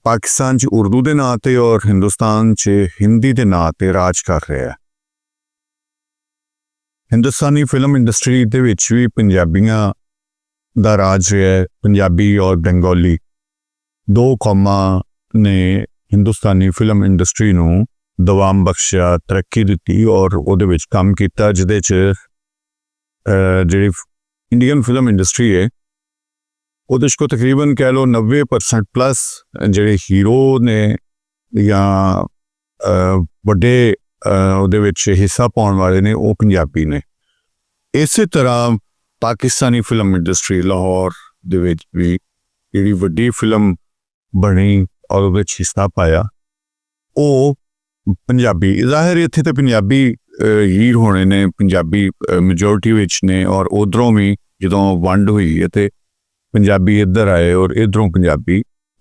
ਪਾਕਿਸਤਾਨ 'ਚ ਉਰਦੂ ਦੇ ਨਾਂ 'ਤੇ ਔਰ ਹਿੰਦੁਸਤਾਨ 'ਚ ਹਿੰਦੀ ਦੇ ਨਾਂ 'ਤੇ ਰਾਜ ਕਰ ਰਿਹਾ ਹੈ। ਹਿੰਦੁਸਤਾਨੀ ਫਿਲਮ ਇੰਡਸਟਰੀ ਦੇ ਵਿੱਚ ਵੀ ਪੰਜਾਬੀਆਂ ਦਾ ਰਾਜ ਰਿਹਾ ਹੈ। ਪੰਜਾਬੀ ਔਰ ਬੰਗਾਲੀ ਦੋ ਕੌਮਾਂ ਨੇ ਹਿੰਦੁਸਤਾਨੀ ਫਿਲਮ ਇੰਡਸਟਰੀ ਨੂੰ ਦਵਾਮ ਬਖਸ਼ਿਆ, ਤਰੱਕੀ ਦਿੱਤੀ ਔਰ ਉਹਦੇ ਵਿੱਚ ਕੰਮ ਕੀਤਾ, ਜਿਹਦੇ 'ਚ ਜਿਹੜੀ ਇੰਡੀਅਨ ਫਿਲਮ ਇੰਡਸਟਰੀ ਹੈ ਉਹਦੇ 'ਚ ਕੋ ਤਕਰੀਬਨ ਕਹਿ ਲਓ 90% ਪਲੱਸ ਜਿਹੜੇ ਹੀਰੋ ਨੇ ਜਾਂ ਵੱਡੇ ਉਹਦੇ ਵਿੱਚ ਹਿੱਸਾ ਪਾਉਣ ਵਾਲੇ ਨੇ ਉਹ ਪੰਜਾਬੀ ਨੇ। ਇਸੇ ਤਰ੍ਹਾਂ ਪਾਕਿਸਤਾਨੀ ਫਿਲਮ ਇੰਡਸਟਰੀ ਲਾਹੌਰ ਦੇ ਵਿੱਚ ਵੀ ਜਿਹੜੀ ਵੱਡੀ ਫਿਲਮ ਬਣੀ ਔਰ ਉਹਦੇ ਵਿੱਚ ਹਿੱਸਾ ਪਾਇਆ ਉਹ ਪੰਜਾਬੀ। ਜ਼ਾਹਿਰ ਇੱਥੇ ਤੇ ਪੰਜਾਬੀ ਹੀਰ ਹੋਣੇ ਨੇ, ਪੰਜਾਬੀ ਮੈਜੋਰਿਟੀ ਵਿੱਚ ਨੇ, ਔਰ ਉਧਰੋਂ ਵੀ ਜਦੋਂ ਵੰਡ ਹੋਈ ਅਤੇ ਪੰਜਾਬੀ ਇੱਧਰ ਆਏ ਔਰ ਇੱਧਰੋਂ ਪੰਜਾਬੀ